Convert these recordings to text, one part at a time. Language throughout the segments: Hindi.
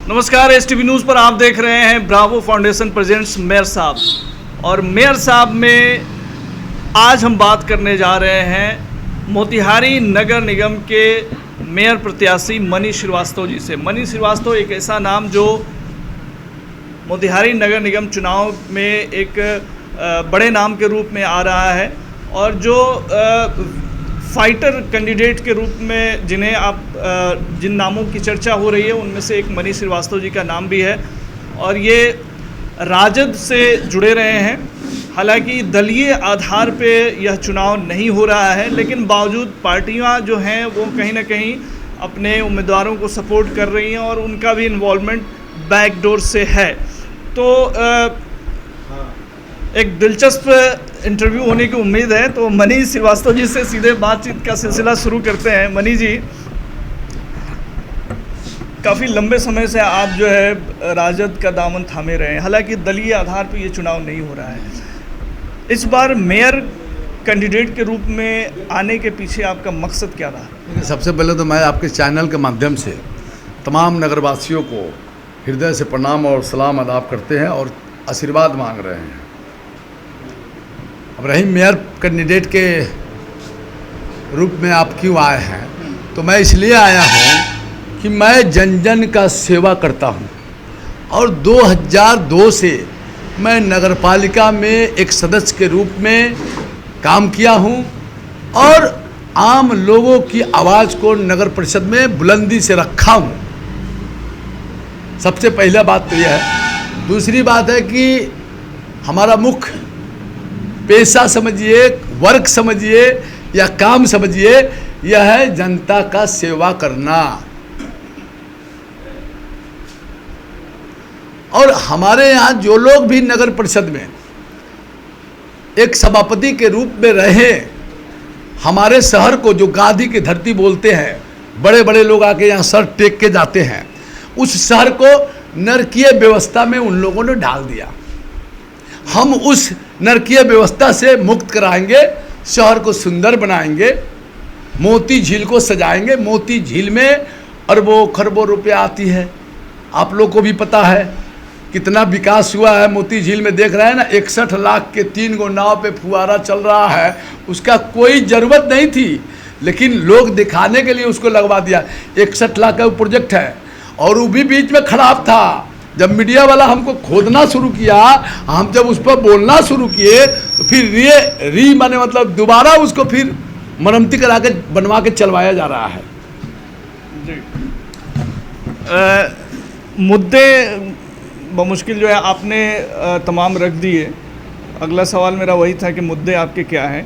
नमस्कार, STV न्यूज़ पर आप देख रहे हैं ब्रावो फाउंडेशन प्रेजेंट्स मेयर साहब। और मेयर साहब में आज हम बात करने जा रहे हैं मोतिहारी नगर निगम के मेयर प्रत्याशी मनीष श्रीवास्तव जी से। मनीष श्रीवास्तव एक ऐसा नाम जो मोतिहारी नगर निगम चुनाव में एक बड़े नाम के रूप में आ रहा है और जो फाइटर कैंडिडेट के रूप में जिन्हें आप जिन नामों की चर्चा हो रही है उनमें से एक मनीष श्रीवास्तव जी का नाम भी है। और ये राजद से जुड़े रहे हैं। हालांकि दलीय आधार पे यह चुनाव नहीं हो रहा है, लेकिन बावजूद पार्टियां जो हैं वो कहीं ना कहीं अपने उम्मीदवारों को सपोर्ट कर रही हैं और उनका भी इन्वॉल्वमेंट बैकडोर से है। तो एक दिलचस्प इंटरव्यू होने की उम्मीद है। तो मनीष श्रीवास्तव जी से सीधे बातचीत का सिलसिला शुरू करते हैं। मनीष जी, काफ़ी लंबे समय से आप जो है राजद का दामन थामे रहे हैं। हालांकि दलीय आधार पर ये चुनाव नहीं हो रहा है। इस बार मेयर कैंडिडेट के रूप में आने के पीछे आपका मकसद क्या रहा? सबसे पहले तो मैं आपके चैनल के माध्यम से तमाम नगरवासियों को हृदय से प्रणाम और सलाम अदा करते हैं और आशीर्वाद मांग रहे हैं। अब रही मेयर कैंडिडेट के रूप में आप क्यों आए हैं, तो मैं इसलिए आया हूं कि मैं जन जन का सेवा करता हूं और 2002 से मैं नगरपालिका में एक सदस्य के रूप में काम किया हूं और आम लोगों की आवाज़ को नगर परिषद में बुलंदी से रखा हूं। सबसे पहला बात तो यह है। दूसरी बात है कि हमारा मुख्य पेशा समझिए, वर्क समझिए या काम समझिए, यह है जनता का सेवा करना। और हमारे यहाँ जो लोग भी नगर परिषद में एक सभापति के रूप में रहे, हमारे शहर को जो गादी की धरती बोलते हैं, बड़े बड़े लोग आके यहाँ सर टेक के जाते हैं, उस शहर को नरकीय व्यवस्था में उन लोगों ने डाल दिया। हम उस नरकीय व्यवस्था से मुक्त कराएंगे, शहर को सुंदर बनाएंगे, मोती झील को सजाएंगे। मोती झील में अरबों खरबों रुपया आती है, आप लोग को भी पता है कितना विकास हुआ है। मोती झील में देख रहे हैं ना, 61 लाख के 3 गो नाव पे फुहारा चल रहा है। उसका कोई ज़रूरत नहीं थी, लेकिन लोग दिखाने के लिए उसको लगवा दिया। 61 लाख का प्रोजेक्ट है और वो भी बीच में खराब था। जब मीडिया वाला हमको खोदना शुरू किया, हम जब उस पर बोलना शुरू किए, तो फिर माने मतलब दोबारा उसको फिर मरम्मती करा के बनवा के चलवाया जा रहा है। जी। मुद्दे बमुश्किल जो है आपने तमाम रख दिए। अगला सवाल मेरा वही था कि मुद्दे आपके क्या हैं,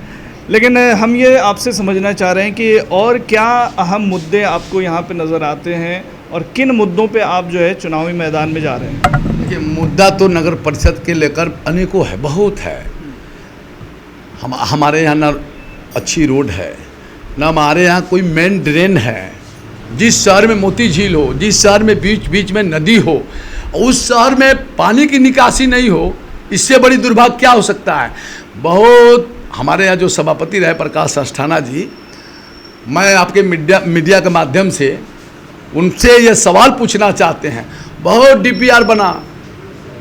लेकिन हम ये आपसे समझना चाह रहे हैं कि और क्या अहम मुद्दे आपको यहाँ पे नज़र आते हैं और किन मुद्दों पे आप जो है चुनावी मैदान में जा रहे हैं? देखिए, मुद्दा तो नगर परिषद के लेकर अनेकों है, बहुत है। हमारे यहाँ ना अच्छी रोड है, ना हमारे यहाँ कोई मेन ड्रेन है। जिस शहर में मोती झील हो, जिस शहर में बीच बीच में नदी हो, उस शहर में पानी की निकासी नहीं हो, इससे बड़ी दुर्भाग्य क्या हो सकता है। बहुत हमारे यहाँ जो सभापति रहे प्रकाश अस्थाना जी, मैं आपके मीडिया के माध्यम से उनसे ये सवाल पूछना चाहते हैं। बहुत DPR बना,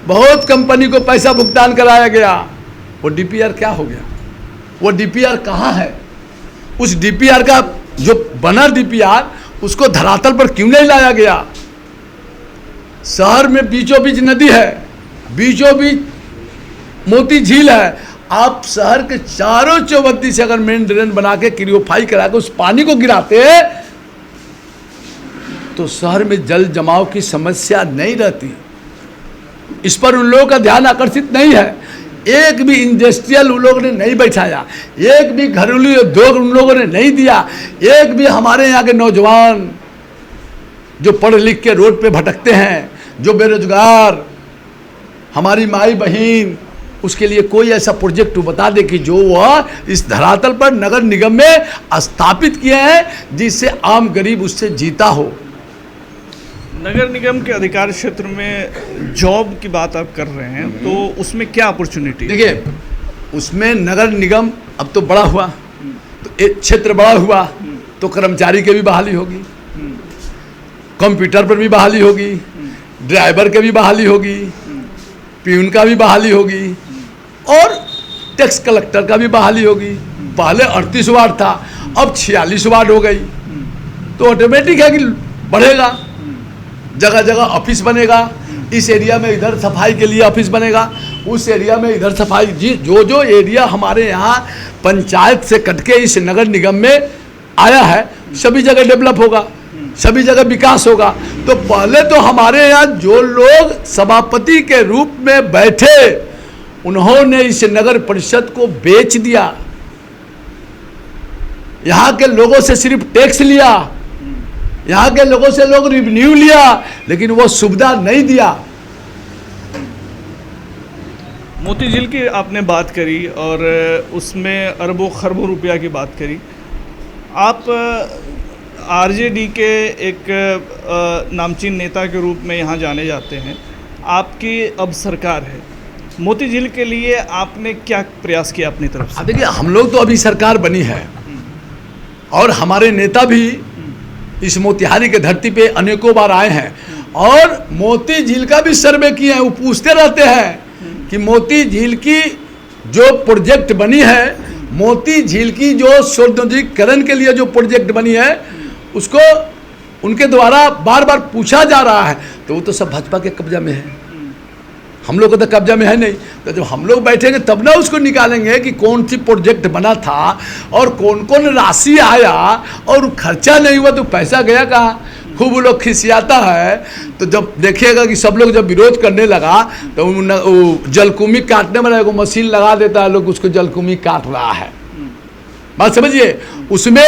बहुत कंपनी को पैसा भुगतान कराया गया, वो DPR क्या हो गया? वो DPR कहाँ है? उस DPR का जो बना DPR, उसको धरातल पर क्यों नहीं लाया गया? शहर में बीचों बीच नदी है, बीचों बीच मोती झील है। आप शहर के चारों चौबत्ती से अगर मेन ड्रेन बना के क्रियोफाई करा के उस पानी को गिराते तो शहर में जल जमाव की समस्या नहीं रहती। इस पर उन लोगों का ध्यान आकर्षित नहीं है। एक भी इंडस्ट्रियल उन लोगों ने नहीं बैठाया, एक भी घरेलू उद्योग उन लोगों ने नहीं दिया, एक भी हमारे यहाँ के नौजवान जो पढ़ लिख के रोड पे भटकते हैं, जो बेरोजगार, हमारी माई बहन, उसके लिए कोई ऐसा प्रोजेक्ट बता दे कि जो वह इस धरातल पर नगर निगम में स्थापित किए हैं, जिससे आम गरीब उससे जीता हो। नगर निगम के अधिकार क्षेत्र में जॉब की बात आप कर रहे हैं, तो उसमें क्या अपॉर्चुनिटी? देखिए, उसमें नगर निगम अब तो बड़ा हुआ, तो एक क्षेत्र बड़ा हुआ तो कर्मचारी की भी बहाली होगी, कंप्यूटर पर भी बहाली होगी, ड्राइवर की भी बहाली होगी, प्यून का भी बहाली होगी और टैक्स कलेक्टर का भी बहाली होगी। पहले 38 वार्ड था, अब 46 वार्ड हो गई, तो ऑटोमेटिक है कि बढ़ेगा। जगह जगह ऑफिस बनेगा, इस एरिया में इधर सफाई के लिए ऑफिस बनेगा, उस एरिया में इधर सफाई। जी जो एरिया हमारे यहाँ पंचायत से कटके इस नगर निगम में आया है, सभी जगह डेवलप होगा, सभी जगह विकास होगा। तो पहले तो हमारे यहाँ जो लोग सभापति के रूप में बैठे, उन्होंने इस नगर परिषद को बेच दिया। यहाँ के लोगों से सिर्फ टैक्स लिया, यहाँ के लोगों से लोग रिवेन्यू लिया, लेकिन वो सुविधा नहीं दिया। मोती झील की आपने बात करी और उसमें अरबों खरबों रुपया की बात करी। आप आरजेडी के एक नामचीन नेता के रूप में यहाँ जाने जाते हैं। आपकी अब सरकार है, मोती झील के लिए आपने क्या प्रयास किया अपनी तरफ से? देखिए, हम लोग तो अभी सरकार बनी है और हमारे नेता भी इस मोतिहारी के धरती पे अनेकों बार आए हैं और मोती झील का भी सर्वे किए हैं। वो पूछते रहते हैं कि मोती झील की जो प्रोजेक्ट बनी है, मोती झील की जो सौंदर्यीकरण के लिए जो प्रोजेक्ट बनी है, उसको उनके द्वारा बार बार पूछा जा रहा है। तो वो तो सब भाजपा के कब्जा में है, हम लोग को तो कब्जा में है नहीं। तो जब हम लोग बैठेंगे तब ना उसको निकालेंगे कि कौन सी प्रोजेक्ट बना था और कौन कौन राशि आया और खर्चा नहीं हुआ तो पैसा गया कहाँ। खूब वो लोग खिसियाता है। तो जब देखिएगा कि सब लोग जब विरोध करने लगा तो वो जलकुंभी काटने वाला एगो मशीन लगा देता है, लोग उसको जलकुंभी काट रहा है। बात समझिए, उसमें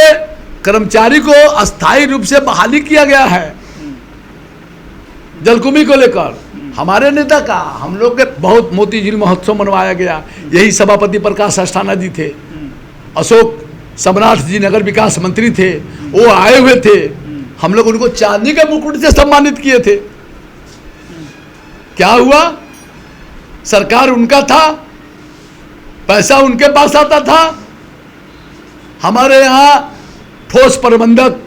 कर्मचारी को अस्थायी रूप से बहाली किया गया है जलकुंभी को लेकर। हमारे नेता का, हम लोग के बहुत मोती झील महोत्सव मनवाया गया। यही सभापति प्रकाश अस्थाना जी थे, अशोक सम्राट जी नगर विकास मंत्री थे, वो आए हुए थे। हम लोग उनको चांदी के मुकुट से सम्मानित किए थे। क्या हुआ? सरकार उनका था, पैसा उनके पास आता था। हमारे यहाँ ठोस प्रबंधक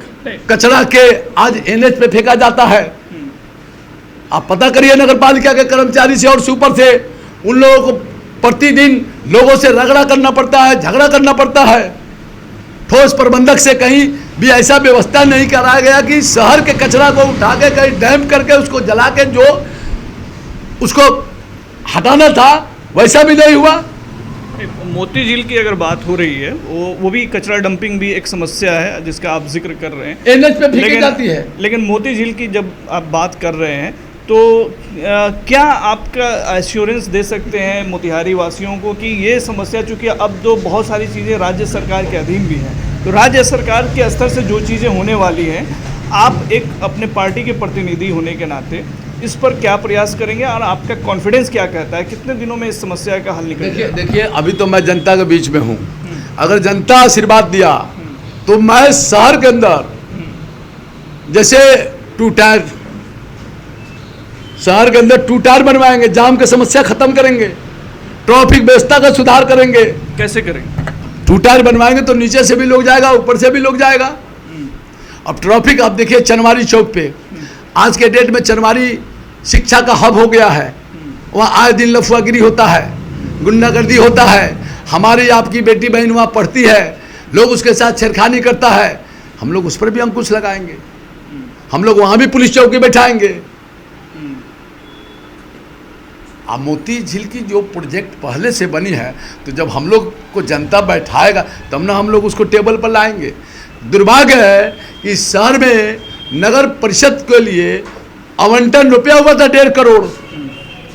कचरा के आज एनएच पे फेंका जाता है। आप पता करिए नगर पालिका के कर्मचारी से और सुपर से, उन लोगों को प्रतिदिन लोगों से रगड़ा करना पड़ता है, झगड़ा करना पड़ता है। ठोस प्रबंधक से कहीं भी ऐसा व्यवस्था नहीं कराया गया कि शहर के कचरा को उठा के कहीं डैम करके उसको जला के जो उसको हटाना था वैसा भी नहीं हुआ। मोती झील की अगर बात हो रही है, वो भी कचरा डंपिंग भी एक समस्या है जिसका आप जिक्र कर रहे हैं। एनएच पे फेंकी जाती है। लेकिन मोती झील की जब आप बात कर रहे हैं तो क्या आपका एश्योरेंस दे सकते हैं मोतिहारी वासियों को कि ये समस्या, चूँकि अब तो बहुत सारी चीज़ें राज्य सरकार के अधीन भी हैं, तो राज्य सरकार के स्तर से जो चीज़ें होने वाली हैं, आप एक अपने पार्टी के प्रतिनिधि होने के नाते इस पर क्या प्रयास करेंगे और आपका कॉन्फिडेंस क्या कहता है, कितने दिनों में इस समस्या का हल निकल जाएगा? देखिए, अभी तो मैं जनता के बीच में हूँ। अगर जनता आशीर्वाद दिया तो मैं शहर के अंदर जैसे शहर के अंदर 2 टायर बनवाएंगे, जाम की समस्या खत्म करेंगे, ट्रैफिक व्यवस्था का सुधार करेंगे। कैसे करेंगे? 2 टायर बनवाएंगे तो नीचे से भी लोग जाएगा, ऊपर से भी लोग जाएगा। अब ट्रैफिक आप देखिए चनवारी चौक पे, आज के डेट में चनवारी शिक्षा का हब हो गया है। वहाँ आए दिन लफुआगिरी होता है, गुंडागर्दी होता है। हमारी आपकी बेटी बहन वहाँ पढ़ती है, लोग उसके साथ छेड़खानी करता है। हम लोग उस पर भी अंकुश लगाएंगे, हम लोग वहाँ भी पुलिस चौकी बैठाएंगे। अब मोती झील की जो प्रोजेक्ट पहले से बनी है, तो जब हम लोग को जनता बैठाएगा तब ना हम लोग उसको टेबल पर लाएंगे। दुर्भाग्य है कि शहर में नगर परिषद के लिए आवंटन रुपया हुआ था 1.5 करोड़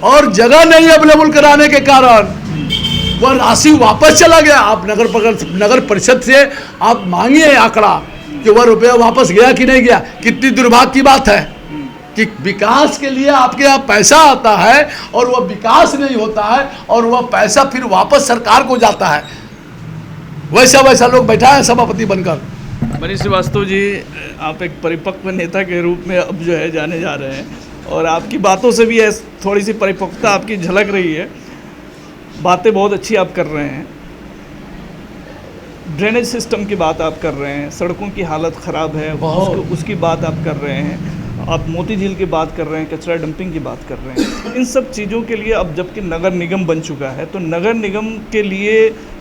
और जगह नहीं अवेलेबल कराने के कारण वह राशि वापस चला गया। आप नगर परिषद से आप मांगिए आंकड़ा कि वह रुपया वापस गया कि नहीं गया। कितनी दुर्भाग्य की बात है कि विकास के लिए आपके यहाँ पैसा आता है और वह विकास नहीं होता है और वह पैसा फिर वापस सरकार को जाता है। वैसा लोग बैठा है सभापति बनकर। मनीष श्रीवास्तव जी, आप एक परिपक्व नेता के रूप में अब जो है जाने जा रहे हैं और आपकी बातों से भी थोड़ी सी परिपक्वता आपकी झलक रही है। बातें बहुत अच्छी आप कर रहे हैं, ड्रेनेज सिस्टम की बात आप कर रहे हैं, सड़कों की हालत ख़राब है उसकी बात आप कर रहे हैं आप मोती झील की बात कर रहे हैं, कचरा डंपिंग की बात कर रहे हैं, इन सब चीज़ों के लिए अब जबकि नगर निगम बन चुका है तो नगर निगम के लिए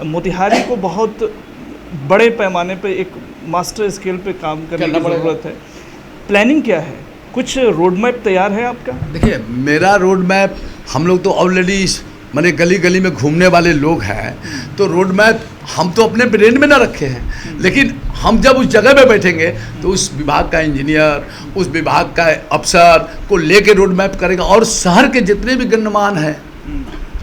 मोतिहारी को बहुत बड़े पैमाने पे एक मास्टर स्केल पे काम करने की ज़रूरत है। प्लानिंग क्या है, कुछ रोड मैप तैयार है आपका? देखिए, मेरा रोड मैप, हम लोग तो ऑलरेडी माने गली गली में घूमने वाले लोग हैं, तो रोड मैप हम तो अपने ब्रेन में ना रखे हैं, लेकिन हम जब उस जगह पे बैठेंगे तो उस विभाग का इंजीनियर, उस विभाग का अफसर को लेके रोड मैप करेगा। और शहर के जितने भी गणमान्य हैं,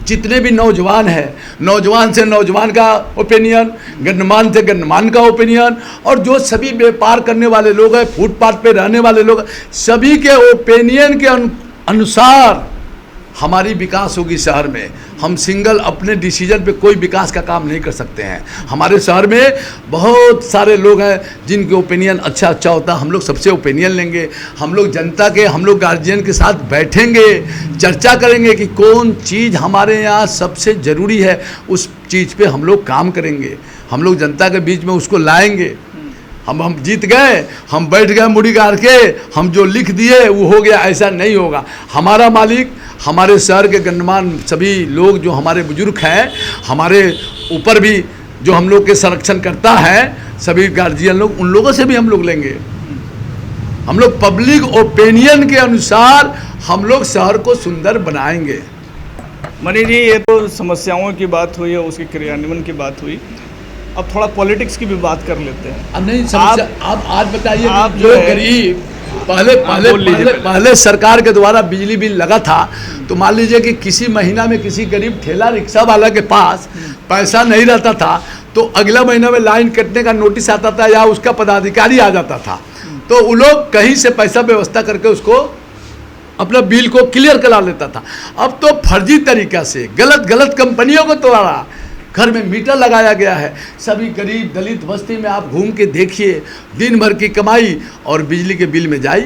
जितने भी नौजवान हैं, नौजवान से नौजवान का ओपिनियन, गणमान्य से गणमान्य का ओपिनियन, और जो सभी व्यापार करने वाले लोग हैं, फुटपाथ पे रहने वाले लोग, सभी के ओपिनियन के अनुसार हमारी विकास होगी शहर में। हम सिंगल अपने डिसीजन पे कोई विकास का काम नहीं कर सकते हैं। हमारे शहर में बहुत सारे लोग हैं जिनके ओपिनियन अच्छा होता है, हम लोग सबसे ओपिनियन लेंगे। हम लोग जनता के, हम लोग गार्जियन के साथ बैठेंगे, चर्चा करेंगे कि कौन चीज़ हमारे यहाँ सबसे ज़रूरी है, उस चीज़ पे हम लोग काम करेंगे। हम लोग जनता के बीच में उसको लाएंगे। हम जीत गए, हम बैठ गए मुड़ी गाड़ के, हम जो लिख दिए वो हो गया, ऐसा नहीं होगा। हमारा मालिक, हमारे शहर के गणमान्य सभी लोग जो हमारे बुजुर्ग हैं, हमारे ऊपर भी जो हम लोग के संरक्षण करता है, सभी गार्जियन लोग, उन लोगों से भी हम लोग लेंगे। हम लोग पब्लिक ओपिनियन के अनुसार हम लोग शहर को सुंदर बनाएंगे। मनीष जी, ये तो समस्याओं की बात हुई है, उसके क्रियान्वयन की बात हुई, अब थोड़ा पॉलिटिक्स की भी बात कर लेते हैं। अब नहीं समस्या, आप आज बताइए, आप जो गरीब पहले सरकार के द्वारा बिजली बिल लगा था, तो मान लीजिए कि किसी महीना में किसी गरीब ठेला रिक्शा वाला के पास पैसा नहीं रहता था, तो अगला महीना में लाइन कटने का नोटिस आता था या उसका पदाधिकारी आ जाता था, तो वो लोग कहीं से पैसा व्यवस्था करके उसको अपना बिल को क्लियर करा लेता था। अब तो फर्जी तरीका से गलत कंपनियों को द्वारा घर में मीटर लगाया गया है। सभी गरीब दलित बस्ती में आप घूम के देखिए, दिन भर की कमाई और बिजली के बिल में जाई।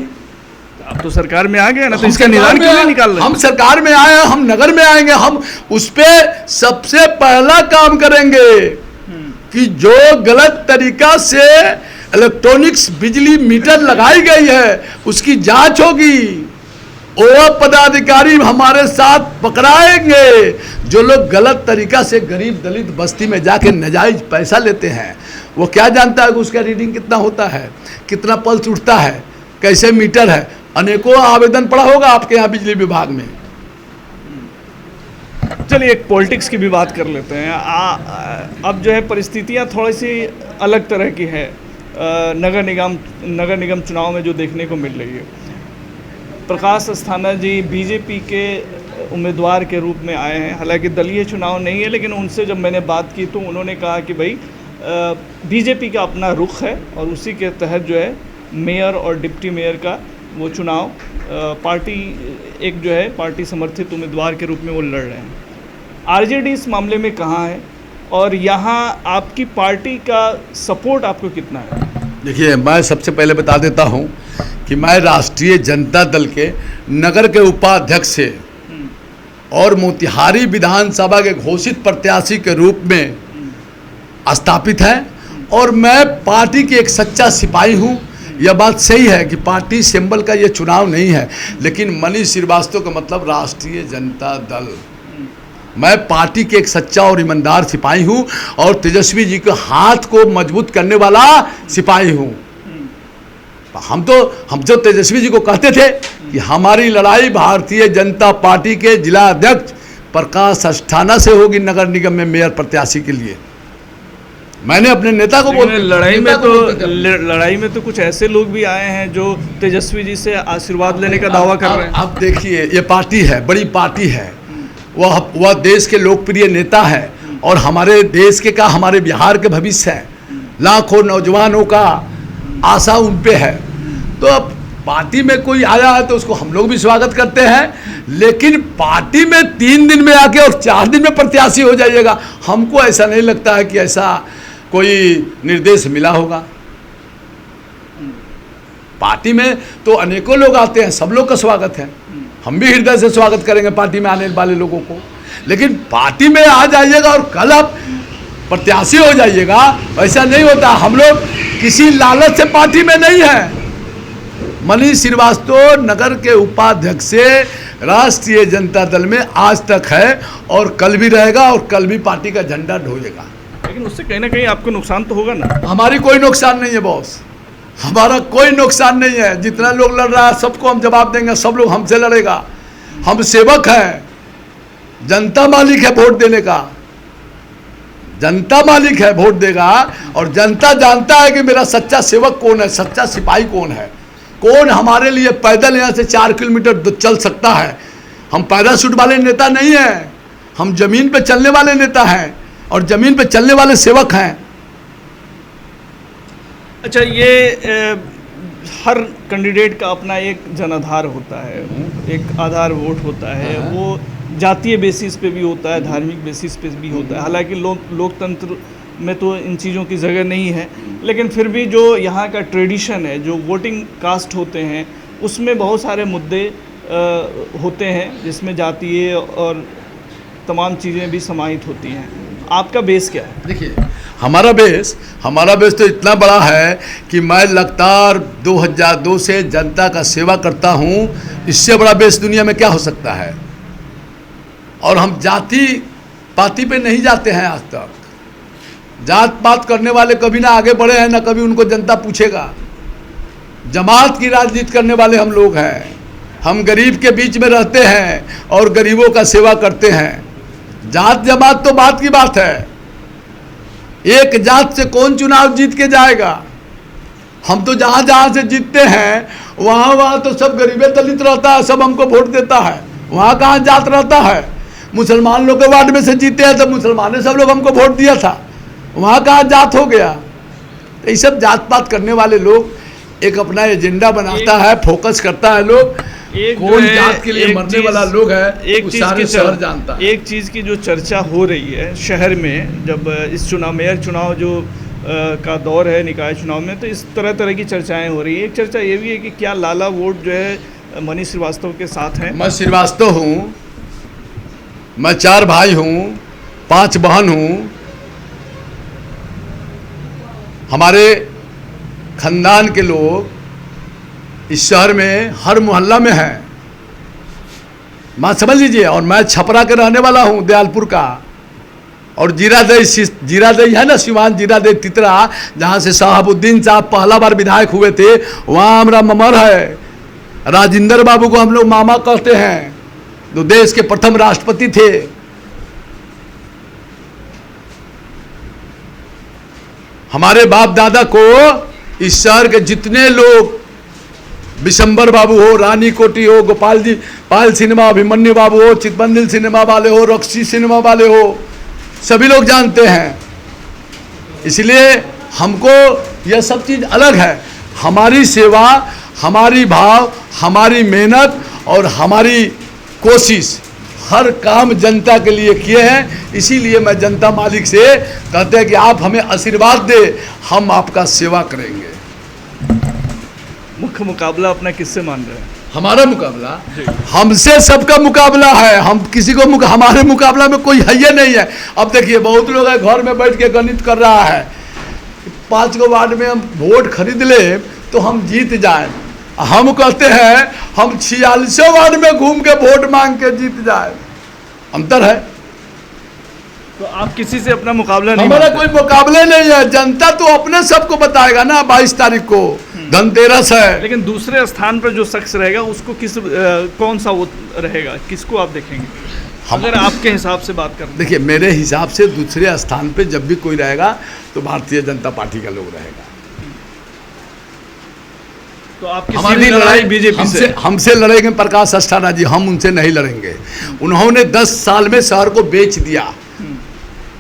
अब तो सरकार में आ गया ना, तो इसका निदान क्यों नहीं निकाल रहे? हम सरकार में आए हैं, हम नगर में आएंगे, हम उस पे सबसे पहला काम करेंगे कि जो गलत तरीका से इलेक्ट्रॉनिक्स बिजली मीटर लगाई गई है उसकी जांच होगी। वो पदाधिकारी हमारे साथ पकड़ाएंगे जो लोग गलत तरीका से गरीब दलित बस्ती में जाके नाजायज पैसा लेते हैं। वो क्या जानता है कि उसका रीडिंग कितना होता है, कितना पल्स उठता है, कैसे मीटर है। अनेकों आवेदन पड़ा होगा आपके यहाँ बिजली विभाग में। चलिए, एक पॉलिटिक्स की भी बात कर लेते हैं। अब जो है परिस्थितियाँ थोड़ी सी अलग तरह की है नगर निगम चुनाव में जो देखने को मिल रही है। प्रकाश अस्थाना जी बीजेपी के उम्मीदवार के रूप में आए हैं, हालांकि दलीय चुनाव नहीं है, लेकिन उनसे जब मैंने बात की तो उन्होंने कहा कि भाई बीजेपी का अपना रुख है और उसी के तहत जो है मेयर और डिप्टी मेयर का वो चुनाव पार्टी एक जो है पार्टी समर्थित उम्मीदवार के रूप में वो लड़ रहे हैं। आरजेडी इस मामले में कहाँ है और यहाँ आपकी पार्टी का सपोर्ट आपको कितना है? देखिए, मैं सबसे पहले बता देता हूँ कि मैं राष्ट्रीय जनता दल के नगर के उपाध्यक्ष से और मोतिहारी विधानसभा के घोषित प्रत्याशी के रूप में स्थापित है और मैं पार्टी की एक सच्चा सिपाही हूँ। यह बात सही है कि पार्टी सिंबल का ये चुनाव नहीं है, लेकिन मनीष श्रीवास्तव का मतलब राष्ट्रीय जनता दल। मैं पार्टी के एक सच्चा और ईमानदार सिपाही हूँ और तेजस्वी जी के हाथ को मजबूत करने वाला सिपाही हूँ। हम जो तेजस्वी जी को कहते थे कि हमारी लड़ाई भारतीय जनता पार्टी के जिला अध्यक्ष प्रकाश अस्थाना से होगी नगर निगम में मेयर प्रत्याशी के लिए। मैंने अपने नेता को बोला, लड़ाई में तो कुछ ऐसे लोग भी आए हैं जो तेजस्वी जी से आशीर्वाद लेने का दावा कर रहे हैं। अब देखिए, ये पार्टी है, बड़ी पार्टी है, वह देश के लोकप्रिय नेता है और हमारे देश के का हमारे बिहार के भविष्य है। लाखों नौजवानों का आशा उन पे है। तो अब पार्टी में कोई आया है तो उसको हम लोग भी स्वागत करते हैं, लेकिन पार्टी में 3 दिन में आके और 4 दिन में प्रत्याशी हो जाइएगा, हमको ऐसा नहीं लगता है कि ऐसा कोई निर्देश मिला होगा। पार्टी में तो अनेकों लोग आते हैं, सब लोग का स्वागत है, हम भी हृदय से स्वागत करेंगे पार्टी में आने वाले लोगों को, लेकिन पार्टी में आ जाइएगा और कल आप प्रत्याशी हो जाइएगा, ऐसा नहीं होता। हम लोग किसी लालच से पार्टी में नहीं है। मनीष श्रीवास्तव नगर के उपाध्यक्ष से राष्ट्रीय जनता दल में आज तक है और कल भी रहेगा और कल भी पार्टी का झंडा ढोएगा। लेकिन उससे कहीं ना कहीं आपको नुकसान तो होगा ना? हमारी कोई नुकसान नहीं है बॉस, हमारा कोई नुकसान नहीं है। जितना लोग लड़ रहा है सबको हम जवाब देंगे, सब लोग हमसे लड़ेगा। हम सेवक हैं, जनता मालिक है वोट देने का, जनता मालिक है वोट देगा। और जनता जानता है कि मेरा सच्चा सेवक कौन है, सच्चा सिपाही कौन है, कौन हमारे लिए पैदल यहाँ से 4 किलोमीटर चल सकता है। हम पैराशूट वाले नेता नहीं हैं, हम जमीन पे चलने वाले नेता हैं और जमीन पे चलने वाले सेवक हैं। अच्छा, ये हर कैंडिडेट का अपना एक जनाधार होता है, एक आधार वोट होता है, वो जातीय बेसिस पे भी होता है, धार्मिक बेसिस पे भी होता है। हालांकि लोकतंत्र में तो इन चीज़ों की जगह नहीं है, लेकिन फिर भी जो यहाँ का ट्रेडिशन है, जो वोटिंग कास्ट होते हैं, उसमें बहुत सारे मुद्दे होते हैं जिसमें जातीय और तमाम चीज़ें भी समाहित होती हैं। आपका बेस क्या है? देखिए, हमारा बेस तो इतना बड़ा है कि मैं लगातार 2002 से जनता का सेवा करता हूँ। इससे बड़ा बेस दुनिया में क्या हो सकता है। और हम जाति पाति पे नहीं जाते हैं। आज तक जात पात करने वाले कभी ना आगे बढ़े हैं, ना कभी उनको जनता पूछेगा। जमात की राजनीति करने वाले हम लोग हैं। हम गरीब के बीच में रहते हैं और गरीबों का सेवा करते हैं। जात जमात तो बात की बात है, एक जात से कौन चुनाव जीत के जाएगा। हम तो जहाँ जहाँ से जीतते हैं वहाँ तो सब गरीबे दलित रहता है, सब हमको वोट देता है। वहाँ कहाँ जात रहता है। मुसलमान लोग के वार्ड में से जीते हैं तो मुसलमान ने सब लोग हमको वोट दिया था, वहाँ कहाँ जात हो गया। तो ये सब जात पात करने वाले लोग एक अपना एजेंडा बनाता है, फोकस करता है। लोग कौन जात के लिए मरने वाला लोग है, एक चीज सारे शहर जानता है। एक चीज़ की जो चर्चा हो रही है शहर में, जब इस चुनाव मेयर चुनाव जो का दौर है निकाय चुनाव में, तो इस तरह की चर्चाएं हो रही है। एक चर्चा ये भी है कि क्या लाला वोट जो है मनीष श्रीवास्तव के साथ है। मैं श्रीवास्तव हूँ, मैं 4 भाई हूँ, 5 बहन हूँ। हमारे खानदान के लोग इस शहर में हर मोहल्ला में हैं, बात समझ लीजिए। और मैं छपरा के रहने वाला हूँ, दयालपुर का। और जीरादेई है ना, सिवान जीरादेई तितरा, जहाँ से शहाबुद्दीन साहब पहला बार विधायक हुए थे, वहाँ हमारा ममर है। राजेंद्र बाबू को हम लोग मामा कहते हैं, जो देश के प्रथम राष्ट्रपति थे। हमारे बाप दादा को इस शहर के जितने लोग, विशंबर बाबू हो, रानी कोटी हो, गोपाल जी पाल सिनेमा, अभिमन्यु बाबू हो, चितबंदिल सिनेमा वाले हो, रॉक्सी सिनेमा वाले हो, सभी लोग जानते हैं। इसलिए हमको यह सब चीज़ अलग है। हमारी सेवा, हमारी भाव, हमारी मेहनत और हमारी कोशिश, हर काम जनता के लिए किए हैं। इसीलिए मैं जनता मालिक से कहते हैं कि आप हमें आशीर्वाद दे, हम आपका सेवा करेंगे। मुख्य मुकाबला अपना किससे मान रहे हैं? हमारा मुकाबला हमसे सबका मुकाबला है। हम किसी को हमारे मुकाबला में कोई है ही नहीं है। अब देखिए, बहुत लोग है घर में बैठ के गणित कर रहा है, 5 गो वार्ड में हम वोट खरीद ले तो हम जीत जाए। हम कहते हैं हम 46 वार्ड में घूम के वोट मांग के जीत जाए। अंतर है। तो आप किसी से अपना मुकाबला नहीं? हमारा कोई मुकाबले नहीं है। जनता तो अपने सबको बताएगा ना। 22 तारीख को धनतेरस है। लेकिन दूसरे स्थान पर जो शख्स रहेगा उसको कौन सा वो रहेगा, किसको आप देखेंगे अगर आपके हिसाब से बात करें? देखिए, मेरे हिसाब से दूसरे स्थान पे जब भी कोई रहेगा तो भारतीय जनता पार्टी का लोग रहेगा। तो आप हमारी लड़ाई बीजेपी से? हमसे लड़ेंगे प्रकाश अस्थाना जी, हम उनसे नहीं लड़ेंगे। उन्होंने 10 साल में शहर को बेच दिया,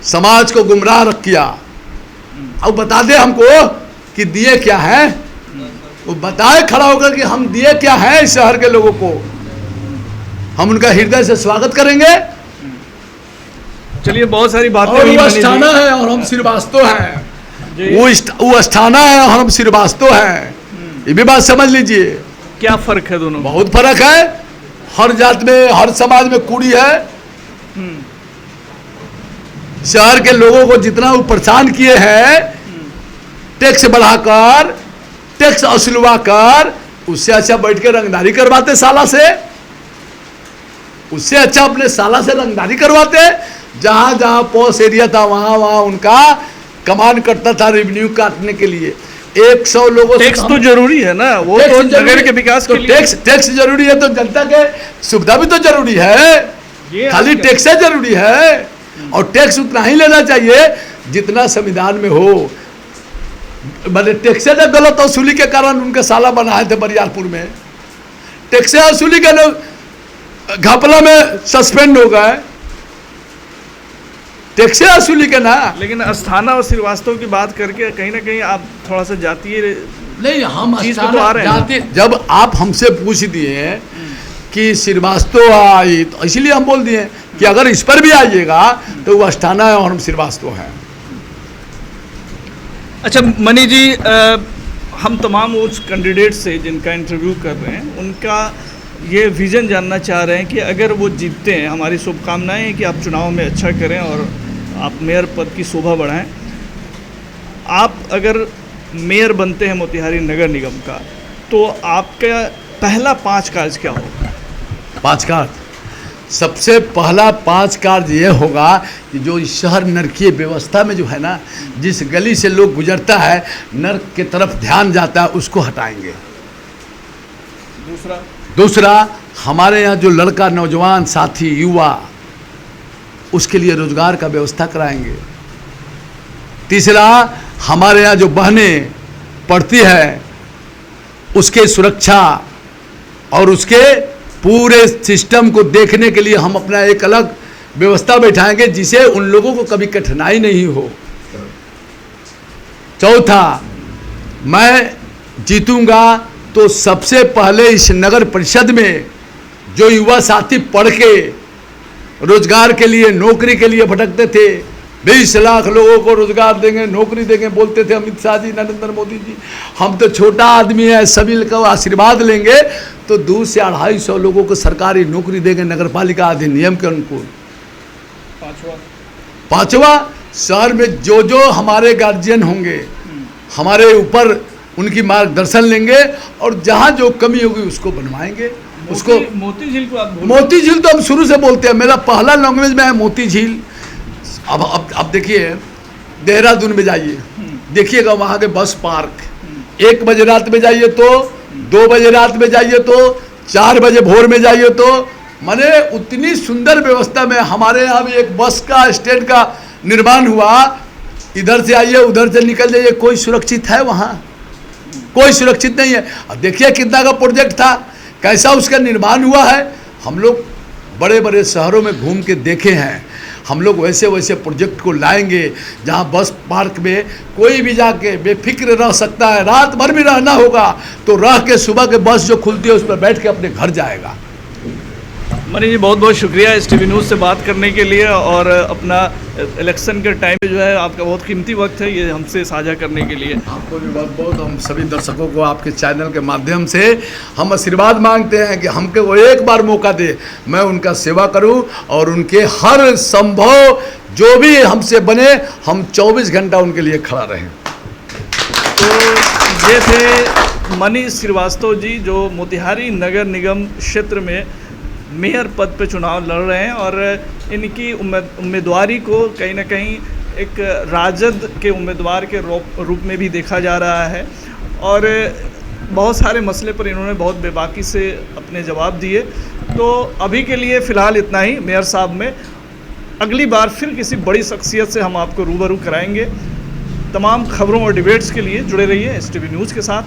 समाज को गुमराह रख किया। अब बता दे हमको कि दिए क्या है, वो बताए खड़ा होकर कि हम दिए क्या है इस शहर के लोगों को। हम उनका हृदय से स्वागत करेंगे। चलिए, बहुत सारी बातें और वो अस्थाना है और हम श्रीवास्तव हैं। वो अस्थाना है और हम श्रीवास्तव हैं। ये भी बात समझ लीजिए। क्या फर्क है दोनों? बहुत फर्क है। हर जात में, हर समाज में कूड़ी है। शहर के लोगों को जितना वो परेशान किए हैं, टैक्स बढ़ाकर, टैक्स असुलवा कर, उससे अच्छा बैठ के रंगदारी करवाते साला से, उससे अच्छा अपने साला से रंगदारी करवाते। जहां जहां पॉस एरिया था वहां वहां उनका कमान करता था रेवेन्यू काटने के लिए। 100 लोगों से टैक्स तो जरूरी है ना, वो तो नगर के विकास के लिए टैक्स जरूरी है, तो जनता के सुविधा भी तो जरूरी है, खाली टैक्स जरूरी है। और टैक्स उतना ही लेना चाहिए जितना संविधान में हो। मतलब टैक्स ने गलत वसूली के कारण उनके साला बनाए थे बरियारपुर में, टैक्स वसूली के लोग घपला में सस्पेंड हो गए, टैक्स वसूली के ना। लेकिन अस्थाना और श्रीवास्तव की बात करके कहीं ना कहीं आप थोड़ा सा जातीय नहीं, हम चीज पे तो आ रहे हैं। जब आप हमसे पूछ दिए कि श्रीवास्तव आई, तो इसलिए हम बोल दिए कि अगर इस पर भी आइएगा तो वो अस्थाना है और हम श्रीवास्तव हैं। अच्छा मनी जी, हम तमाम उस कैंडिडेट से जिनका इंटरव्यू कर रहे हैं उनका ये विज़न जानना चाह रहे हैं कि अगर वो जीतते हैं, हमारी शुभकामनाएं हैं कि आप चुनाव में अच्छा करें और आप मेयर पद की शोभा बढ़ाएं। आप अगर मेयर बनते हैं मोतिहारी नगर निगम का, तो आपका पहला 5 कार्य क्या होगा? 5 कार्य, सबसे पहला 5 कार्य ये होगा कि जो इस शहर नरकीय व्यवस्था में जो है ना, जिस गली से लोग गुजरता है नर्क की तरफ ध्यान जाता है, उसको हटाएंगे। दूसरा, हमारे यहाँ जो लड़का नौजवान साथी युवा, उसके लिए रोजगार का व्यवस्था कराएंगे। तीसरा, हमारे यहाँ जो बहनें पढ़ती है उसके सुरक्षा और उसके पूरे सिस्टम को देखने के लिए हम अपना एक अलग व्यवस्था बैठाएंगे जिसे उन लोगों को कभी कठिनाई नहीं हो। चौथा, मैं जीतूंगा तो सबसे पहले इस नगर परिषद में जो युवा साथी पढ़ के रोजगार के लिए नौकरी के लिए भटकते थे, 20 लाख लोगों को रोजगार देंगे, नौकरी देंगे बोलते थे अमित शाह जी, नरेंद्र मोदी जी। हम तो छोटा आदमी है, सभी को आशीर्वाद लेंगे तो 200 से 250 लोगों को सरकारी नौकरी देंगे नगर पालिका अधिनियम के अनुकूल। पांचवा, शहर में जो जो हमारे गार्जियन होंगे हमारे ऊपर उनकी मार्गदर्शन लेंगे और जहाँ जो कमी होगी उसको बनवाएंगे। उसको मोती झील को आप मोती झील तो हम शुरू से बोलते हैं, मेरा पहला लैंग्वेज में है मोती झील। अब देखिए देहरादून में जाइए, देखिएगा वहाँ के बस पार्क, 1 बजे रात में जाइए तो, 2 बजे रात में जाइए तो, 4 बजे भोर में जाइए तो, माने उतनी सुंदर व्यवस्था में। हमारे यहाँ भी एक बस का स्टैंड का निर्माण हुआ, इधर से आइए उधर से निकल जाइए, कोई सुरक्षित है वहाँ? कोई सुरक्षित नहीं है। अब देखिए कितना का प्रोजेक्ट था, कैसा उसका निर्माण हुआ है। हम लोग बड़े बड़े शहरों में घूम के देखे हैं, हम लोग वैसे वैसे प्रोजेक्ट को लाएंगे जहां बस पार्क में कोई भी जाके बेफिक्र रह सकता है, रात भर भी रहना होगा तो रह के सुबह के बस जो खुलती है उस पर बैठ के अपने घर जाएगा। मनी जी बहुत बहुत शुक्रिया इस टीवी न्यूज़ से बात करने के लिए, और अपना इलेक्शन के टाइम पे जो है आपका बहुत कीमती वक्त है ये हमसे साझा करने के लिए। आपको भी बहुत बहुत, हम सभी दर्शकों को आपके चैनल के माध्यम से हम आशीर्वाद मांगते हैं कि हमको वो एक बार मौका दे, मैं उनका सेवा करूं और उनके हर संभव जो भी हमसे बने हम 24 घंटा उनके लिए खड़ा रहें। तो ये थे मनीष श्रीवास्तव जी जो मोतिहारी नगर निगम क्षेत्र में मेयर पद पे चुनाव लड़ रहे हैं, और इनकी उम्मीदवारी को कहीं ना कहीं एक राजद के उम्मीदवार के रूप में भी देखा जा रहा है, और बहुत सारे मसले पर इन्होंने बहुत बेबाकी से अपने जवाब दिए। तो अभी के लिए फ़िलहाल इतना ही मेयर साहब में, अगली बार फिर किसी बड़ी शख्सियत से हम आपको रूबरू कराएंगे। तमाम खबरों और डिबेट्स के लिए जुड़े रहिए STV न्यूज़ के साथ।